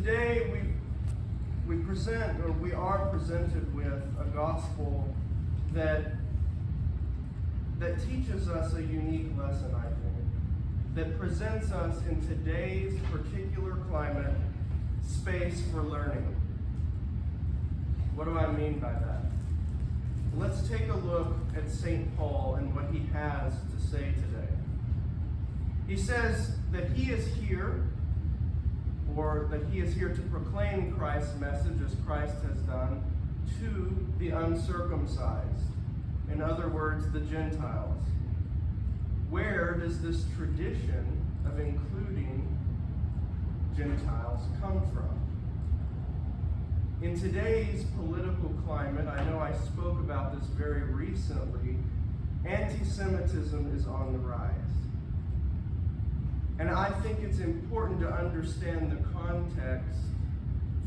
today we are presented with a gospel that teaches us a unique lesson, I think, that presents us in today's particular climate space for learning. What do I mean by that? Let's take a look at St. Paul and what he has to say today. He says that he is here, or that he is here to proclaim Christ's message as Christ has done to the uncircumcised. In other words, the Gentiles. Where does this tradition of including Gentiles come from? In today's political climate, I know I spoke about this very recently, anti-Semitism is on the rise. And I think it's important to understand the context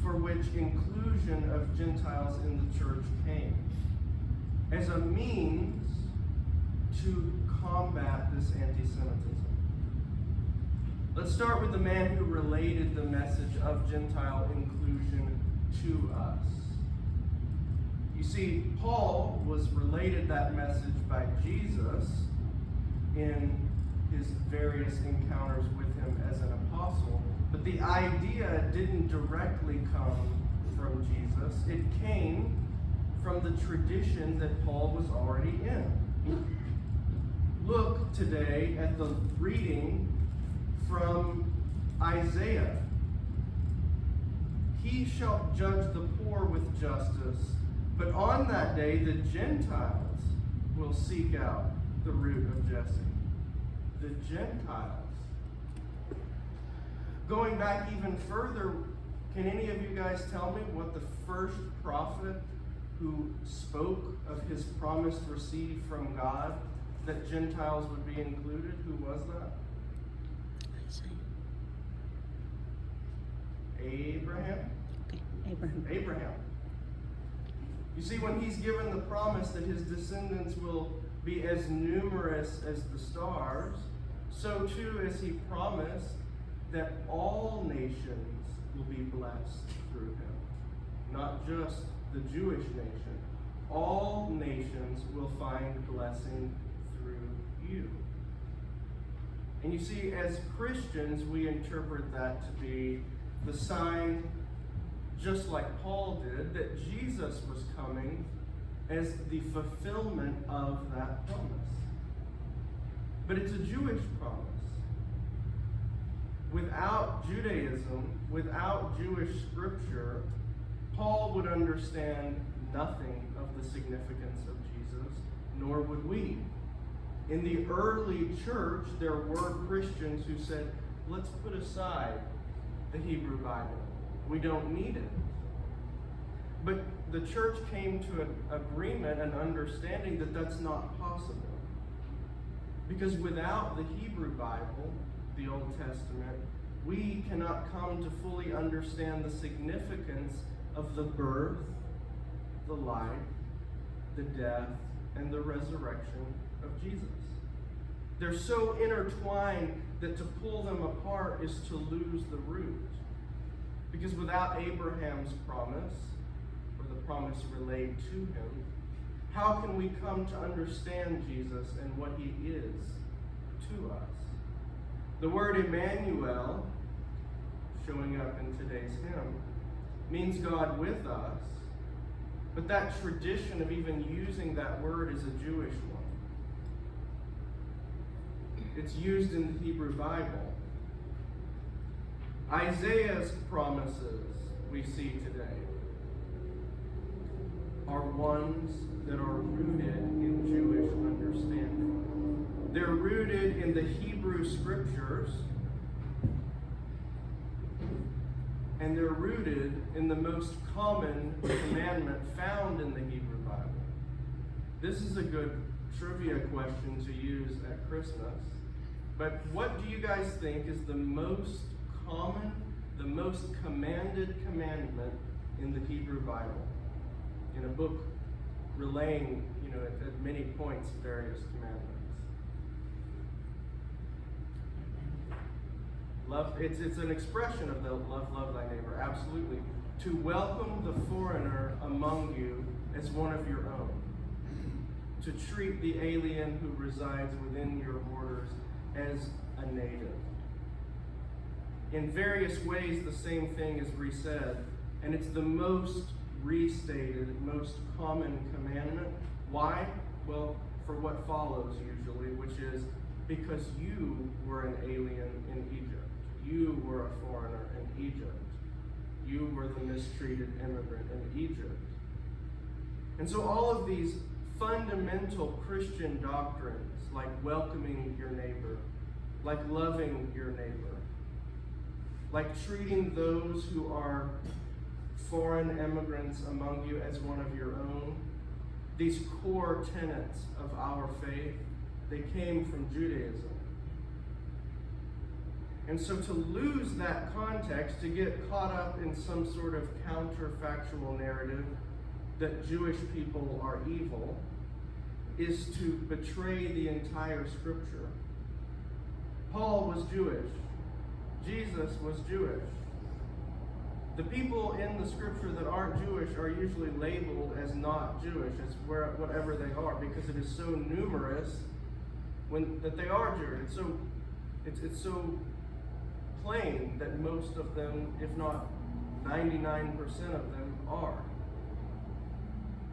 for which inclusion of Gentiles in the church came, as a means to combat this anti-Semitism. Let's start with the man who related the message of Gentile inclusion to us. You see, Paul was related that message by Jesus in his various encounters with him as an apostle, but the idea didn't directly come from Jesus. It came from the tradition that Paul was already in. Look today at the reading from Isaiah. He shall judge the poor with justice, but on that day the Gentiles will seek out the root of Jesse. The Gentiles. Going back even further, can any of you guys tell me what the first prophet who spoke of his promised receive from God that Gentiles would be included? Who was that? Abraham? Abraham. You see, when he's given the promise that his descendants will be as numerous as the stars, so too as he promised that all nations will be blessed through him. Not just the Jewish nation. All nations will find blessing through you. And you see, as Christians, we interpret that to be the sign, just like Paul did, that Jesus was coming as the fulfillment of that promise. But it's a Jewish promise. Without Judaism, without Jewish scripture, Paul would understand nothing of the significance of Jesus, nor would we. In the early church, there were Christians who said, let's put aside the Hebrew Bible. We don't need it. But the church came to an agreement and understanding that that's not possible. Because without the Hebrew Bible, the Old Testament, we cannot come to fully understand the significance of the birth, the life, the death, and the resurrection of Jesus. They're so intertwined that to pull them apart is to lose the root. Because without Abraham's promise, or the promise relayed to him, how can we come to understand Jesus and what he is to us? The word Emmanuel, showing up in today's hymn, means God with us, but that tradition of even using that word is a Jewish one. It's used in the Hebrew Bible. Isaiah's promises we see today are ones that are rooted in Jewish understanding. They're rooted in the Hebrew scriptures, and they're rooted in the most common commandment found in the Hebrew Bible. This is a good trivia question to use at Christmas. But what do you guys think is the most common, the most commanded commandment in the Hebrew Bible? In a book relaying, at many points, various commandments. Love, it's an expression of the love thy neighbor, absolutely. To welcome the foreigner among you as one of your own. To treat the alien who resides within your borders as a native. In various ways, the same thing is resaid, and it's the most restated, most common commandment. Why? Well, for what follows usually, which is because you were an alien in Egypt. You were a foreigner in Egypt. You were the mistreated immigrant in Egypt. And so all of these fundamental Christian doctrines, like welcoming your neighbor, like loving your neighbor, like treating those who are foreign immigrants among you as one of your own, these core tenets of our faith, they came from Judaism. And so to lose that context, to get caught up in some sort of counterfactual narrative that Jewish people are evil, is to betray the entire scripture. Paul was Jewish. Jesus was Jewish. The people in the scripture that aren't Jewish are usually labeled as not Jewish, as whatever they are, because it is so numerous that they are Jewish. It's so plain that most of them, if not 99% of them, are.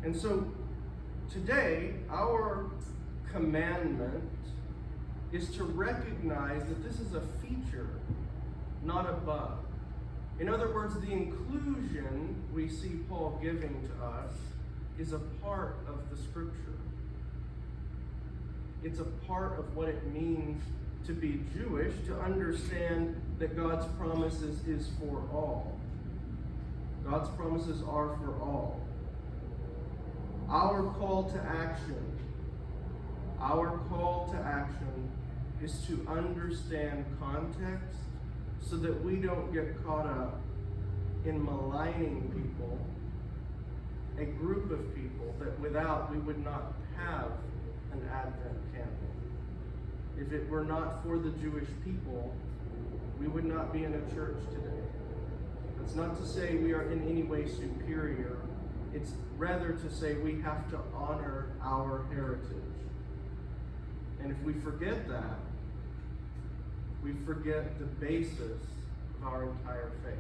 And so today, our commandment is to recognize that this is a feature, not a bug. In other words, the inclusion we see Paul giving to us is a part of the scripture. It's a part of what it means to be Jewish, to understand that God's promises is for all. God's promises are for all. Our call to action is to understand context so that we don't get caught up in maligning people, a group of people that without we would not have an Advent candle. If it were not for the Jewish people, we would not be in a church today. That's not to say we are in any way superior. It's rather to say we have to honor our heritage. And if we forget that, we forget the basis of our entire faith.